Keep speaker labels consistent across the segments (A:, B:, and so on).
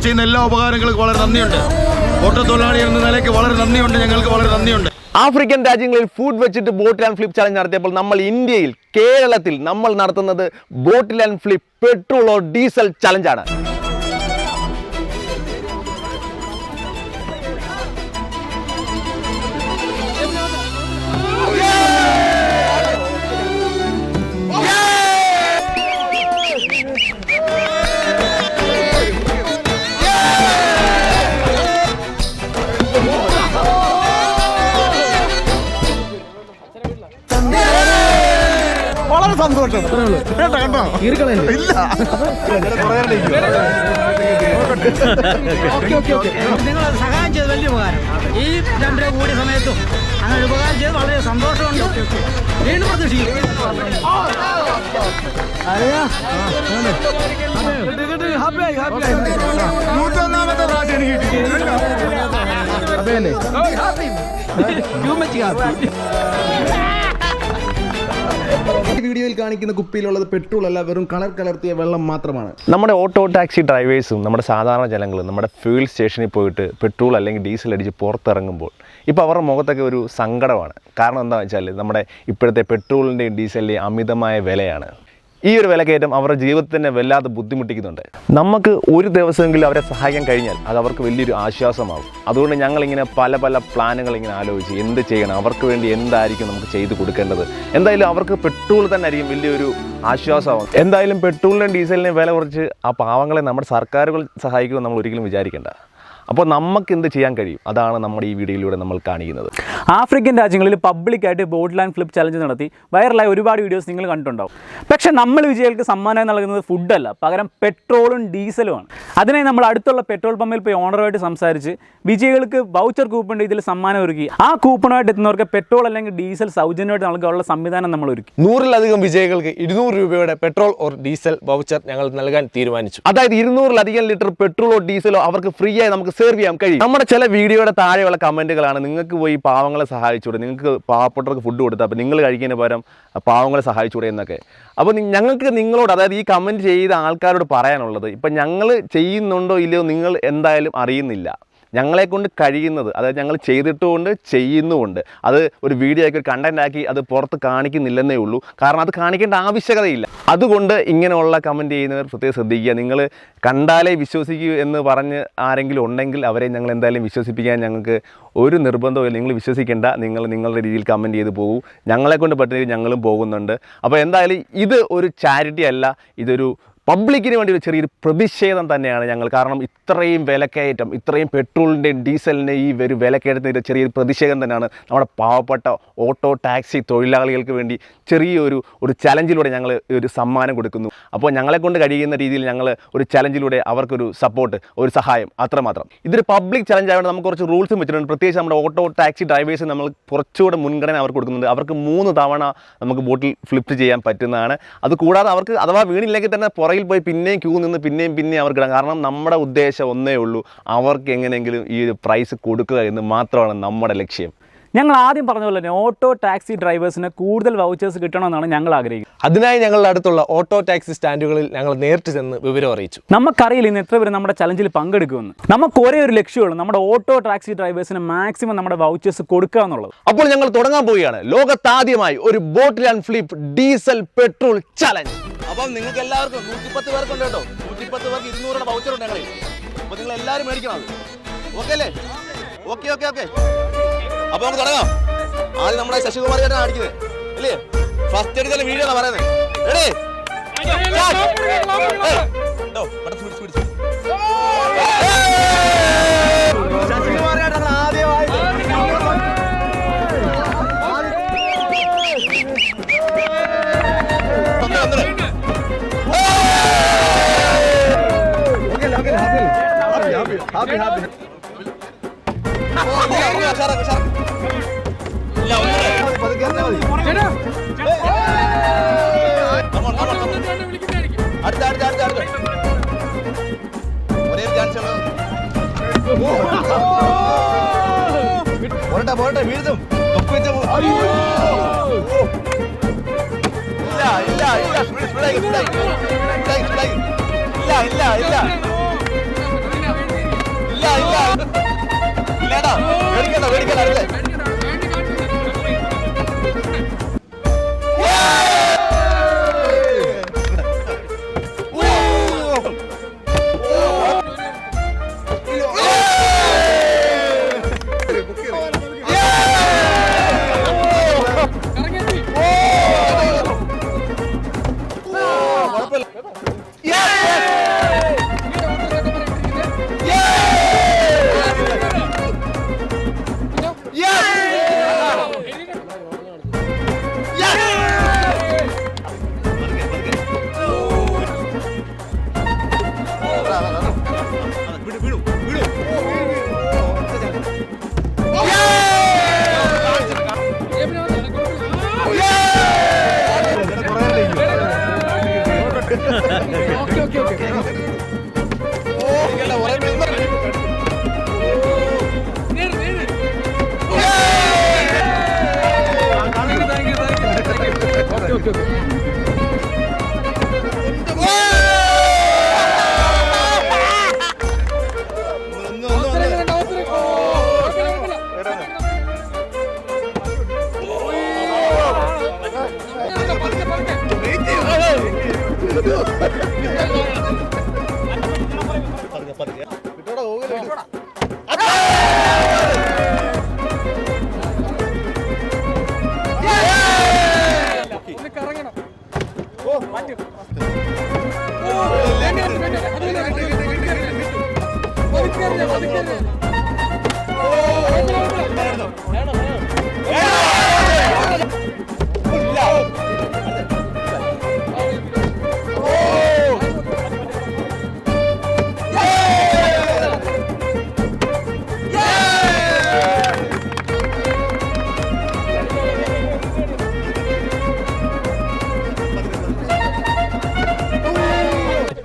A: ചെയ്യുന്ന എല്ലാ ഉപകാരങ്ങൾക്കും വളരെ നന്ദിയുണ്ട്. ഓട്ടത്തൊഴിലാളി എന്ന നിലയ്ക്ക് വളരെ നന്ദിയുണ്ട്. ഞങ്ങൾക്ക് വളരെ നന്ദിയുണ്ട്.
B: ആഫ്രിക്കൻ രാജ്യങ്ങളിൽ ഫുഡ് വെച്ചിട്ട് ബോട്ടിൽ ആൻഡ് ഫ്ലിപ്പ് ചലഞ്ച് നടത്തിയപ്പോൾ നമ്മൾ ഇന്ത്യയിൽ കേരളത്തിൽ നമ്മൾ നടത്തുന്നത് bottle and flip petrol or diesel ചലഞ്ചാണ്.
A: വളരെ സന്തോഷം. കണ്ടോ
C: നിങ്ങൾ സഹായം ചെയ്ത് വലിയ ഉപകാരം. ഈ 2 രൂപ കൂടിയ സമയത്തും അങ്ങനെ ഉപകാരം ചെയ്ത് വളരെ സന്തോഷമുണ്ട്. വീണ്ടും പ്രതീക്ഷിക്കും.
D: വീഡിയോയിൽ കാണിക്കുന്ന കുപ്പിയിലുള്ളത് പെട്രോൾ അല്ല, വെറും കളർ കലർത്തിയ വെള്ളം മാത്രമാണ്.
B: നമ്മുടെ ഓട്ടോ ടാക്സി ഡ്രൈവേഴ്സും നമ്മുടെ സാധാരണ ജനങ്ങളും നമ്മുടെ ഫ്യൂൽ സ്റ്റേഷനിൽ പോയിട്ട് പെട്രോൾ അല്ലെങ്കിൽ ഡീസൽ അടിച്ച് പുറത്തിറങ്ങുമ്പോൾ ഇപ്പോൾ അവരുടെ മുഖത്തൊക്കെ ഒരു സങ്കടമാണ്. കാരണം എന്താണെന്ന് വെച്ചാൽ നമ്മുടെ ഇപ്പോഴത്തെ പെട്രോളിൻ്റെയും ഡീസലിൻ്റെയും അമിതമായ വിലയാണ്. ഈ ഒരു വിലക്കയറ്റം അവരുടെ ജീവിതത്തിൽ തന്നെ വല്ലാതെ ബുദ്ധിമുട്ടിക്കുന്നുണ്ട്. നമുക്ക് ഒരു ദിവസമെങ്കിലും അവരെ സഹായിക്കാൻ കഴിഞ്ഞാൽ അത് അവർക്ക് വലിയൊരു ആശ്വാസമാകും. അതുകൊണ്ട് ഞങ്ങളിങ്ങനെ പല പ്ലാനുകൾ ഇങ്ങനെ ആലോചിച്ച് എന്ത് ചെയ്യണം, അവർക്ക് വേണ്ടി എന്തായിരിക്കും നമുക്ക് ചെയ്തു കൊടുക്കേണ്ടത്. എന്തായാലും അവർക്ക് പെട്രോൾ തന്നെ ആയിരിക്കും വലിയൊരു ആശ്വാസമാകും. എന്തായാലും പെട്രോളിൻ്റെയും ഡീസലിൻ്റെയും വില കുറച്ച് ആ പാവങ്ങളെ നമ്മുടെ സർക്കാരുകൾ സഹായിക്കുമെന്ന് നമ്മൾ ഒരിക്കലും വിചാരിക്കേണ്ട. അപ്പോൾ നമുക്ക് എന്ത് ചെയ്യാൻ കഴിയും, അതാണ് നമ്മുടെ ഈ വീഡിയോയിലൂടെ നമ്മൾ കാണിക്കുന്നത്.
E: ആഫ്രിക്കൻ രാജ്യങ്ങളിൽ പബ്ലിക്കായിട്ട് ബോട്ടിൽ ആൻഡ് ഫ്ലിപ്പ് ചലഞ്ച് നടത്തി വൈറലായ ഒരുപാട് വീഡിയോസ് നിങ്ങൾ കണ്ടിട്ടുണ്ടാവും. പക്ഷേ നമ്മൾ വിജയികൾക്ക് സമ്മാനമായി നൽകുന്നത് ഫുഡല്ല, പകരം പെട്രോളും ഡീസലുമാണ്. അതിനായി നമ്മൾ അടുത്തുള്ള പെട്രോൾ പമ്പിൽ പോയി ഓണറുമായിട്ട് സംസാരിച്ച് വിജയികൾക്ക് വൗച്ചർ കൂപ്പൺ ഇതിൽ സമ്മാനം ഒരുക്കി. ആ കൂപ്പണുമായിട്ട് എത്തുന്നവർക്ക് പെട്രോൾ അല്ലെങ്കിൽ ഡീസൽ സൗജന്യമായിട്ട് നൽകാനുള്ള സംവിധാനം നമ്മൾ ഒരുക്കി.
B: 100-ലധികം വിജയികൾക്ക് 200 രൂപയുടെ പെട്രോൾ ഓർ ഡീസൽ വൗച്ചർ ഞങ്ങൾ നൽകാൻ തീരുമാനിച്ചു. അതായത് 200-ലധികം ലിറ്റർ പെട്രോളോ ഡീസലോ അവർക്ക് ഫ്രീ ആയി നമുക്ക് സെർവ് ചെയ്യാൻ കഴിയും. നമ്മുടെ ചില വീഡിയോയുടെ താഴെയുള്ള കമന്റുകളാണ് നിങ്ങൾക്ക് പോയി പാവങ്ങളെ സഹായിച്ചൂടെ, നിങ്ങൾക്ക് പാവപ്പെട്ടവർക്ക് ഫുഡ് കൊടുത്താൽ അപ്പോൾ നിങ്ങൾ കഴിക്കുന്നതിന് പകരം പാവങ്ങളെ സഹായിച്ചൂടെ എന്നൊക്കെ. അപ്പോൾ ഞങ്ങൾക്ക് നിങ്ങളോട്, അതായത് ഈ കമൻറ്റ് ചെയ്ത ആൾക്കാരോട് പറയാനുള്ളത്, ഇപ്പം ഞങ്ങൾ ചെയ്യുന്നുണ്ടോ ഇല്ലയോ നിങ്ങൾ എന്തായാലും അറിയുന്നില്ല. ഞങ്ങളെക്കൊണ്ട് കഴിയുന്നത്, അതായത് ഞങ്ങൾ ചെയ്തിട്ടുമുണ്ട് ചെയ്യുന്നുമുണ്ട്. അത് ഒരു വീഡിയോ ആക്കി ഒരു കണ്ടന്റ് ആക്കി അത് പുറത്ത് കാണിക്കുന്നില്ലെന്നേ ഉള്ളൂ. കാരണം അത് കാണിക്കേണ്ട ആവശ്യകതയില്ല. അതുകൊണ്ട് ഇങ്ങനെയുള്ള കമൻറ്റ് ചെയ്യുന്നവർ പ്രത്യേകം ശ്രദ്ധിക്കുക. നിങ്ങൾ കണ്ടാലേ വിശ്വസിക്കൂ എന്ന് പറഞ്ഞ് ആരെങ്കിലും ഉണ്ടെങ്കിൽ അവരെ ഞങ്ങൾ എന്തായാലും വിശ്വസിപ്പിക്കാൻ ഞങ്ങൾക്ക് ഒരു നിർബന്ധവും. നിങ്ങൾ വിശ്വസിക്കേണ്ട, നിങ്ങൾ നിങ്ങളുടെ രീതിയിൽ കമൻറ്റ് ചെയ്ത് പോകും. ഞങ്ങളെക്കൊണ്ട് പറ്റുന്ന ഞങ്ങളും പോകുന്നുണ്ട്. അപ്പോൾ എന്തായാലും ഇത് ഒരു ചാരിറ്റി അല്ല, ഇതൊരു പബ്ലിക്കിന് വേണ്ടി ഒരു ചെറിയൊരു പ്രതിഷേധം തന്നെയാണ് ഞങ്ങൾ. കാരണം ഇത്രയും വിലക്കയറ്റം, ഇത്രയും പെട്രോളിൻ്റെയും ഡീസലിൻ്റെയും ഈ ഒരു വിലക്കയറ്റത്തിൻ്റെ ചെറിയൊരു പ്രതിഷേധം തന്നെയാണ് നമ്മുടെ പാവപ്പെട്ട ഓട്ടോ ടാക്സി തൊഴിലാളികൾക്ക് വേണ്ടി ചെറിയൊരു ചലഞ്ചിലൂടെ ഞങ്ങൾ ഒരു സമ്മാനം കൊടുക്കുന്നു. അപ്പോൾ ഞങ്ങളെക്കൊണ്ട് കഴിയുന്ന രീതിയിൽ ഞങ്ങൾ ഒരു ചലഞ്ചിലൂടെ അവർക്കൊരു സപ്പോർട്ട്, ഒരു സഹായം, അത്രമാത്രം. ഇതൊരു പബ്ലിക് ചലഞ്ച് ആയതുകൊണ്ട് നമുക്ക് കുറച്ച് റൂൾസും വെച്ചിട്ടുണ്ട്. പ്രത്യേകിച്ച് നമ്മുടെ ഓട്ടോ ടാക്സി ഡ്രൈവേഴ്സ് നമ്മൾ കുറച്ചുകൂടെ മുൻഗണന അവർക്ക് കൊടുക്കുന്നുണ്ട്. അവർക്ക് 3 തവണ നമുക്ക് ബോട്ടിൽ ഫ്ലിപ്പ് ചെയ്യാൻ പറ്റുന്നതാണ്. അതുകൂടാതെ അവർക്ക് അഥവാ വീണില്ലെങ്കിൽ തന്നെ പുറകിൽ പോയി പിന്നെയും ക്യൂ നിന്ന് പിന്നെയും അവർക്ക് ഇടാം. കാരണം നമ്മുടെ ഉദ്ദേശം ഒന്നേ ഉള്ളൂ, അവർക്ക് എങ്ങനെയെങ്കിലും ഈ ഒരു പ്രൈസ് കൊടുക്കുക എന്ന് മാത്രമാണ് നമ്മുടെ ലക്ഷ്യം.
E: ഞങ്ങൾ ആദ്യം പറഞ്ഞ പോലെ തന്നെ ഓട്ടോ ടാക്സി ഡ്രൈവേഴ്സിന് കൂടുതൽ വൗച്ചേഴ്സ് കിട്ടണമെന്നാണ് ഞങ്ങൾ ആഗ്രഹിക്കുന്നത്.
B: അതിനായി ഞങ്ങളുടെ അടുത്തുള്ള ഓട്ടോ ടാക്സി സ്റ്റാൻഡുകളിൽ ഞങ്ങൾ നേരിട്ട് ചെന്ന് വിവരം അറിയിച്ചു.
E: നമുക്കറിയില്ല ഇന്ന് എത്ര പേര് നമ്മുടെ ചലഞ്ചിൽ പങ്കെടുക്കുമെന്ന്. നമുക്ക് ഒരേ ഒരു ലക്ഷ്യമുള്ളൂ, നമ്മുടെ ഓട്ടോ ടാക്സി ഡ്രൈവേഴ്സിന് മാക്സിമം നമ്മുടെ വൗച്ചേഴ്സ് കൊടുക്കുക എന്നുള്ളത്.
B: അപ്പോൾ ഞങ്ങൾ തുടങ്ങാൻ പോവുകയാണ് ലോകത്താദ്യമായി ഒരു ബോട്ടിൽ and flip diesel petrol challenge. അപ്പം നിങ്ങൾക്ക് എല്ലാവർക്കും 110 പേർക്കുണ്ട് കേട്ടോ. 110 പേർക്ക് 200 വൗച്ചർ ഉണ്ട് ഞങ്ങളിൽ. അപ്പോൾ നിങ്ങൾ എല്ലാവരും മേടിക്കണം. ഓക്കെ അല്ലേ? ഓക്കെ. അപ്പോൾ നമുക്ക് തുടങ്ങാം. ആദ്യം നമ്മുടെ ശശികുമാർ ചേട്ടൻ അടിക്കുന്നത് അല്ലേ? ഫസ്റ്റ് എടുക്കുന്ന വീഡിയോ ആണ് പറയുന്നത്. റെഡി? ശശികുമാർ ചേട്ടൻ ആദ്യമായി പോരട്ടെ വീഴ്ത്തും. ഇല്ല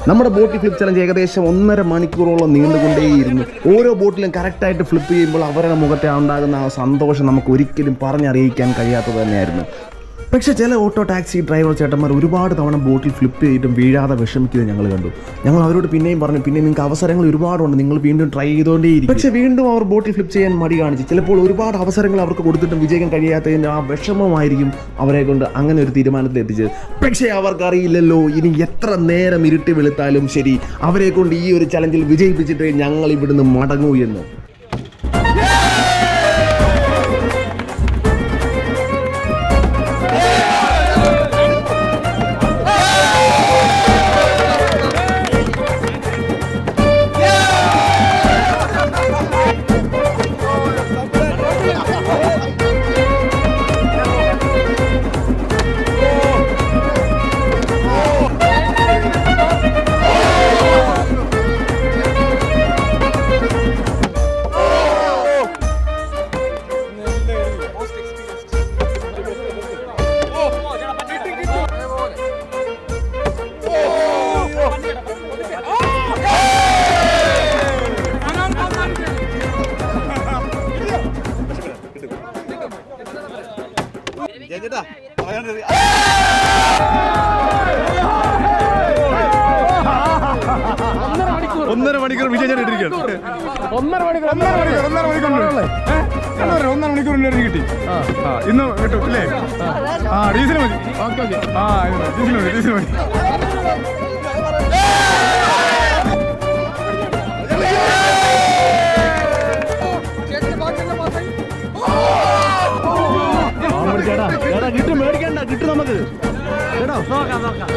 D: നമ്മുടെ ബോട്ടിൽ ഫ്ലിപ്പ് ചലഞ്ച് ഏകദേശം 1.5 മണിക്കൂറോളം നീണ്ടുകൊണ്ടേയിരുന്നു. ഓരോ ബോട്ടിലും കറക്റ്റായിട്ട് ഫ്ലിപ്പ് ചെയ്യുമ്പോൾ അവരുടെ മുഖത്തെ ഉണ്ടാകുന്ന ആ സന്തോഷം നമുക്ക് ഒരിക്കലും പറഞ്ഞറിയിക്കാൻ കഴിയാത്തത് തന്നെയായിരുന്നു. പക്ഷേ ചില ഓട്ടോ ടാക്സി ഡ്രൈവർ ചേട്ടന്മാർ ഒരുപാട് തവണ ബോട്ടിൽ ഫ്ലിപ്പ് ചെയ്തിട്ടും വീഴാതെ വിഷമിക്കുന്നത് ഞങ്ങൾ കണ്ടു. ഞങ്ങൾ അവരോട് പിന്നെയും പറഞ്ഞു, പിന്നെ നിങ്ങൾക്ക് അവസരങ്ങൾ ഒരുപാടുണ്ട്, നിങ്ങൾ വീണ്ടും ട്രൈ ചെയ്തുകൊണ്ടേയിരിക്കും. പക്ഷേ വീണ്ടും അവർ ബോട്ടിൽ ഫ്ലിപ്പ് ചെയ്യാൻ മടി കാണിച്ചു. ചിലപ്പോൾ ഒരുപാട് അവസരങ്ങൾ അവർക്ക് കൊടുത്തിട്ടും വിജയിക്കാൻ കഴിയാത്തതിൻ്റെ ആ വിഷമമായിരിക്കും അവരെ കൊണ്ട് അങ്ങനെ ഒരു തീരുമാനത്തിൽ എത്തിച്ചത്. പക്ഷേ അവർക്കറിയില്ലല്ലോ, ഇനി എത്ര നേരം ഇരുട്ടി വെളുത്താലും ശരി, അവരെ കൊണ്ട് ഈ ഒരു ചലഞ്ചിൽ വിജയിപ്പിച്ചിട്ട് ഞങ്ങൾ ഇവിടുന്ന് മടങ്ങൂ എന്ന്.
A: ഒന്നര മണിക്കൂർ വിജയം ഇട്ടിരിക്കുകയാണ്.
F: ഒന്നര മണിക്കൂർ കിട്ടി. ഇന്ന് കിട്ടും അല്ലേ? ഡീസൽ മതി. ഡീസൽ മതി. കിട്ടും, മേടിക്കണ്ട, കിട്ടും നമുക്ക് കേട്ടോ. നോക്കാം.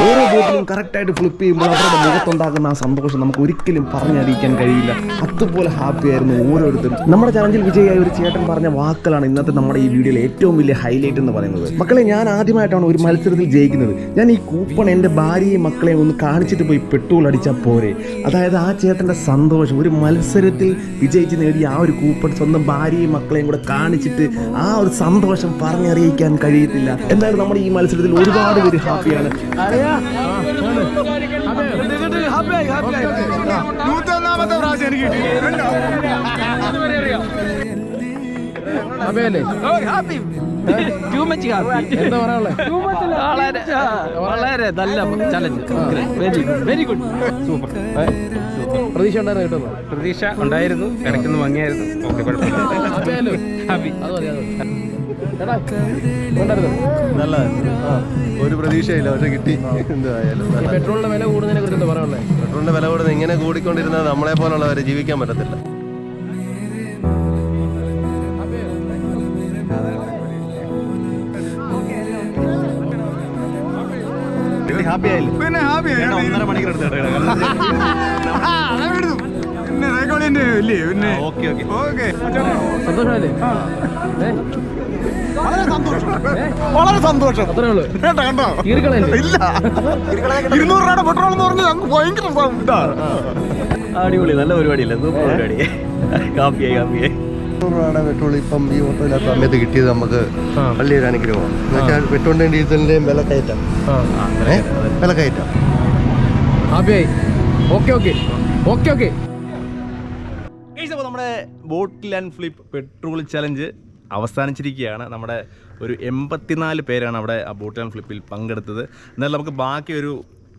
F: ഓരോ ബോട്ടിലും കറക്റ്റായിട്ട് ഫ്ലിപ്പ് ചെയ്യുമ്പോൾ അവരുടെ മുഖത്തുണ്ടാകുന്ന ആ സന്തോഷം നമുക്ക് ഒരിക്കലും പറഞ്ഞറിയിക്കാൻ കഴിയില്ല. അതുപോലെ ഹാപ്പി ആയിരുന്നു ഓരോരുത്തരും. നമ്മുടെ ചലഞ്ചിൽ വിജയിയായ ഒരു ചേട്ടൻ പറഞ്ഞ വാക്കുകളാണ് ഇന്നത്തെ നമ്മുടെ ഈ വീഡിയോയിൽ ഏറ്റവും വലിയ ഹൈലൈറ്റ് എന്ന് പറയുന്നത്. മക്കളെ, ഞാൻ ആദ്യമായിട്ടാണ് ഒരു മത്സരത്തിൽ ജയിക്കുന്നത്. ഞാൻ ഈ കൂപ്പൺ എൻ്റെ ഭാര്യയും മക്കളെയും ഒന്ന് കാണിച്ചിട്ട് പോയി പെട്രോൾ അടിച്ചാൽ പോരെ. അതായത് ആ ചേട്ടൻ്റെ സന്തോഷം, ഒരു മത്സരത്തിൽ വിജയിച്ച് നേടിയ ആ ഒരു കൂപ്പൺ സ്വന്തം ഭാര്യയും മക്കളെയും കൂടെ കാണിച്ചിട്ട് ആ ഒരു സന്തോഷം പറഞ്ഞറിയിക്കാൻ കഴിയത്തില്ല. എന്തായാലും നമ്മുടെ ഈ മത്സരത്തിൽ ഒരുപാട് പേര് ഹാപ്പിയാണ്. 101ാമത്തെ പ്രാവശ്യം എനിക്ക് കിട്ടി.
C: വളരെ നല്ല ചലഞ്ച്. Very good. സൂപ്പർ.
B: പ്രതീക്ഷ ഉണ്ടായിരുന്നു കിട്ടുന്നു.
C: പ്രതീക്ഷ ഉണ്ടായിരുന്നു, ഇടയ്ക്കൊന്ന് ഭംഗിയായിരുന്നു. ഓക്കെ, കുഴപ്പമില്ല. ഹാപ്പി.
A: നല്ല ഒരു പ്രതീക്ഷയില്ല, പക്ഷെ കിട്ടി. എന്തായാലും
B: പെട്രോളിന്റെ വില കൂടുന്നതിനെ കുറിച്ച് എന്താ പറയാനുള്ളത്?
A: പെട്രോളിന്റെ വില കൂടുന്നത് ഇങ്ങനെ കൂടിക്കൊണ്ടിരുന്നത് നമ്മളെ പോലുള്ളവരെ ജീവിക്കാൻ പറ്റത്തില്ല. ഹാപ്പി ആയില്ലേ? പിന്നെ ഹാപ്പി 1.5 മണിക്കൂർ എടുത്തു. Okay okay okay.
B: സന്തോഷമല്ലേ?
A: വളരെ സന്തോഷം.
B: അത്രേ ഉള്ളൂ.
A: കണ്ടോ?
B: കീറിക്കളയല്ലേ?
A: ഇല്ല, 200 രൂപയുടെ പെട്രോൾ എന്ന് പറഞ്ഞാൽ ഞങ്ങൾക്ക് ഭയങ്കര ഇതാണ്.
B: അടിപൊളി, നല്ല പരിപാടിയല്ലേ? സൂപ്പർ പരിപാടി. കാപ്പിയായി
A: 100 രൂപയുടെ പെട്രോൾ ഇപ്പം ഈ ഓട്ടോ ഇല്ലാത്ത സമയത്ത് കിട്ടിയത് നമുക്ക് വലിയൊരു അനുഗ്രഹമാണ്. എന്നുവെച്ചാൽ പെട്രോളിന്റെയും ഡീസലിന്റെയും വില കയറ്റം. വില കയറ്റം.
B: ഹാപ്പിയായി. Okay okay okay okay.
G: അപ്പോൾ നമ്മുടെ bottle and flip petrol challenge അവസാനിച്ചിരിക്കുകയാണ്. നമ്മുടെ ഒരു 84 പേരാണ് അവിടെ ആ ബോട്ടിൽ ആൻഡ് ഫ്ലിപ്പിൽ പങ്കെടുത്തത്. എന്നാലും നമുക്ക് ബാക്കി ഒരു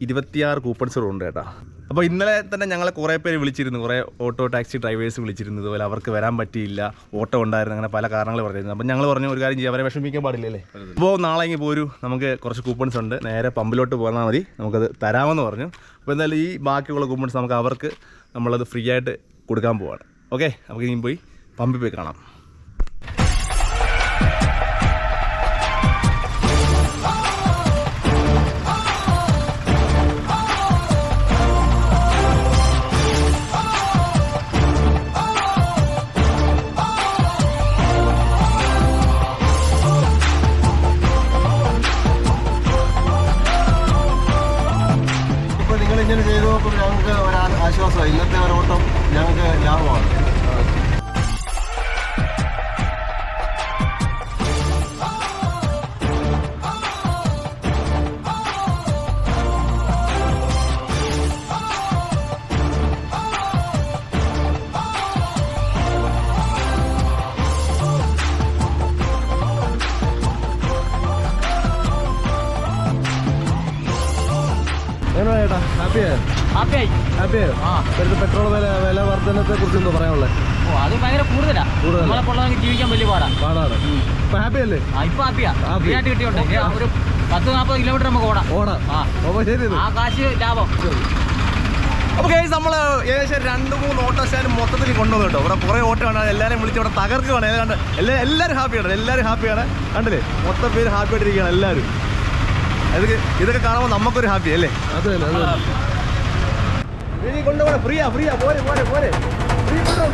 G: 26 കൂപ്പൺസുകൾ ഉണ്ട് കേട്ടോ. അപ്പോൾ ഇന്നലെ തന്നെ ഞങ്ങളെ കുറേ പേര് വിളിച്ചിരുന്നു, കുറേ ഓട്ടോ ടാക്സി ഡ്രൈവേഴ്സ് വിളിച്ചിരുന്നു. ഇതുപോലെ അവർക്ക് വരാൻ പറ്റിയില്ല, ഓട്ടോ ഉണ്ടായിരുന്നു, അങ്ങനെ പല കാരണങ്ങൾ പറഞ്ഞിരുന്നു. അപ്പോൾ ഞങ്ങൾ പറഞ്ഞു ഒരു കാര്യം ചെയ്യാം, അവരെ വിഷമിക്കാൻ പാടില്ലല്ലേ. അപ്പോൾ നാളെ ഇങ്ങനെ പോരും, നമുക്ക് കുറച്ച് കൂപ്പൺസ് ഉണ്ട്, നേരെ പമ്പിലോട്ട് പോന്നാൽ മതി, നമുക്കത് തരാമെന്ന് പറഞ്ഞു. അപ്പോൾ എന്തായാലും ഈ ബാക്കിയുള്ള കൂപ്പൺസ് നമുക്ക് അവർക്ക് നമ്മളത് ഫ്രീ ആയിട്ട് കൊടുക്കാൻ പോവാണ്. ഓക്കെ, നമുക്ക് ഇനി പോയി പമ്പിൽ പോയി കാണാം.
A: ഇപ്പോൾ നിങ്ങളിങ്ങനെ ചെയ്തു നോക്കുമ്പോൾ ഞങ്ങൾക്ക് ഒരു ആശ്വാസമായി. ഇന്നത്തെ ഒരു ഓട്ടം ഞങ്ങൾക്ക് ലാഭമാണ്.
B: പെട്രോൾ വില വർധനത്തെ കുറിച്ച് എന്താ പറയാനുള്ളത്?
C: അത് ഭയങ്കര കൂടുതലാണ്. നമ്മളെ പൊള്ളവർക്ക് ജീവിക്കാൻ വലിയ പാടാണ്.
B: ഇപ്പൊ ഹാപ്പി അല്ലേ?
C: ഇപ്പൊ ഹാപ്പിയാ, ഫ്രീ ആയിട്ട് കിട്ടിയോണ്ട് ഒരു 10-40 കിലോമീറ്റർ നമുക്ക് ഓടാം. ആ കാശ് ലാഭം.
G: അപ്പോൾ കേസ് നമ്മൾ ഏകദേശം 2-3 ഓട്ടോ സ്റ്റാൻഡ് മൊത്തത്തിൽ കൊണ്ടുവന്നു കേട്ടോ. ഇവിടെ കുറേ ഓട്ടോ ആണ്, എല്ലാവരും വിളിച്ച് ഇവിടെ തകർക്കുകയാണ്. എല്ലാവരും ഹാപ്പിയാണ്, എല്ലാവരും ഹാപ്പിയാണ്. കണ്ടില്ലേ, മൊത്തം പേര് ഹാപ്പി ആയിട്ടിരിക്കുകയാണ് എല്ലാവരും. ഇതൊക്കെ കാണുമ്പോൾ നമുക്കൊരു ഹാപ്പി അല്ലേ?
B: അതെ
G: ഇനി കൊണ്ടുപോകണം, ഫ്രീയാ പോരെ ഫ്രീ കൊണ്ടോ.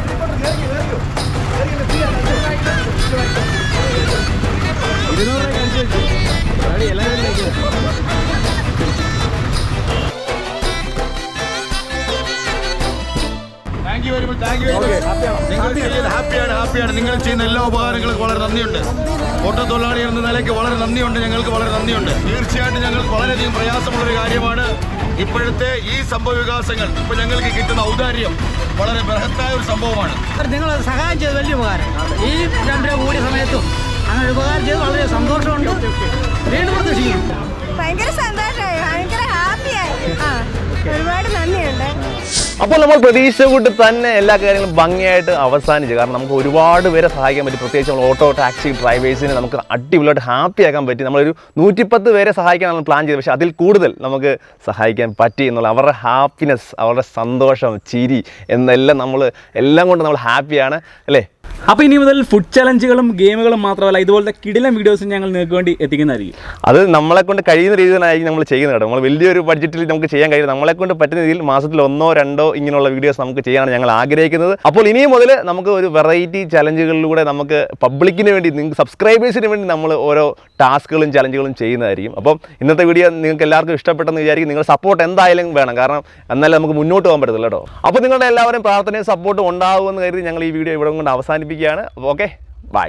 A: ഹാപ്പിയാണ്. നിങ്ങൾ ചെയ്യുന്ന എല്ലാ ഉപകാരങ്ങൾക്കും വളരെ നന്ദിയുണ്ട്. ഓട്ടോ തൊഴിലാളി എന്ന നിലയ്ക്ക് വളരെ നന്ദിയുണ്ട്. ഞങ്ങൾക്ക് വളരെ നന്ദിയുണ്ട്. തീർച്ചയായിട്ടും ഞങ്ങൾക്ക് വളരെയധികം പ്രയാസമുള്ളൊരു കാര്യമാണ് ഇപ്പോഴത്തെ ഈ സംഭവ വികാസങ്ങൾ. ഇപ്പൊ ഞങ്ങൾക്ക് കിട്ടുന്ന ഔദാര്യം വളരെ ബൃഹത്തായ ഒരു സംഭവമാണ്.
C: നിങ്ങൾ സഹായം ചെയ്ത് വലിയ ഉപകാരം. ഈ 2 രൂപ കൂടിയ സമയത്തും അങ്ങനെ ഉപകാരം ചെയ്ത് വളരെ സന്തോഷമുണ്ട്. വീണ്ടും പ്രതീക്ഷിക്കും.
H: ഭയങ്കര സന്തോഷമായി, ഭയങ്കര ഹാപ്പിയായി. ഒരുപാട് നന്ദിയുണ്ട്.
B: അപ്പോൾ നമ്മൾ പ്രതീക്ഷ കൊണ്ട് തന്നെ എല്ലാ കാര്യങ്ങളും ഭംഗിയായിട്ട് അവസാനിച്ചു. കാരണം നമുക്ക് ഒരുപാട് പേരെ സഹായിക്കാൻ പറ്റി. പ്രത്യേകിച്ച് നമ്മൾ ഓട്ടോ ടാക്സി ഡ്രൈവേഴ്സിനെ നമുക്ക് അടിപൊളിയായിട്ട് ഹാപ്പി ആക്കാൻ പറ്റി. നമ്മളൊരു 110 പേരെ സഹായിക്കാനാണ് പ്ലാൻ ചെയ്തത്. പക്ഷേ അതിൽ കൂടുതൽ നമുക്ക് സഹായിക്കാൻ പറ്റി എന്നുള്ള അവരുടെ ഹാപ്പിനെസ്, അവരുടെ സന്തോഷം, ചിരി എന്നെല്ലാം എല്ലാം കൊണ്ട് നമ്മൾ ഹാപ്പിയാണ് അല്ലേ?
E: അപ്പോൾ ഇനി മുതൽ ഫുഡ് ചലഞ്ചുകളും ഗെയിമുകളും മാത്രമല്ല, ഇതുപോലത്തെ കിടിലം വീഡിയോസും ഞങ്ങൾ നിങ്ങൾക്ക് വേണ്ടി എത്തിക്കുന്നതായിരിക്കും.
B: അത് നമ്മളെ കൊണ്ട് കഴിയുന്ന രീതിയിലായിരിക്കും നമ്മൾ ചെയ്യുന്നത് കേട്ടോ. നമ്മൾ വലിയൊരു ബഡ്ജറ്റിൽ നമുക്ക് ചെയ്യാൻ കഴിയും. നമ്മളെ കൊണ്ട് പറ്റുന്ന രീതിയിൽ മാസത്തിൽ 1-2 ഇങ്ങനെയുള്ള വീഡിയോസ് നമുക്ക് ചെയ്യാനാണ് ഞങ്ങൾ ആഗ്രഹിക്കുന്നത്. അപ്പോൾ ഇനി മുതൽ നമുക്ക് ഒരു വെറൈറ്റി ചലഞ്ചുകളിലൂടെ നമുക്ക് പബ്ലിക്കിന് വേണ്ടി, നിങ്ങൾക്ക് സബ്സ്ക്രൈബേഴ്സിന് വേണ്ടി നമ്മൾ ഓരോ ടാസ്കുകളും ചലഞ്ചുകളും ചെയ്യുന്നതായിരിക്കും. അപ്പം ഇന്നത്തെ വീഡിയോ നിങ്ങൾക്ക് എല്ലാവർക്കും ഇഷ്ടപ്പെട്ടെന്ന് വിചാരിക്കും. നിങ്ങളുടെ സപ്പോർട്ട് എന്തായാലും വേണം, കാരണം എന്നാലേ നമുക്ക് മുന്നോട്ട് പോകാൻ പറ്റത്തില്ല കേട്ടോ. അപ്പോൾ നിങ്ങളുടെ എല്ലാവരും പ്രാർത്ഥനയും സപ്പോർട്ടും ഉണ്ടാകുമെന്ന് കരുതി ഞങ്ങൾ ഈ വീഡിയോ ഇവിടെ കൊണ്ട് അവസാനിപ്പിക്കുകയാണ്. Okay, by.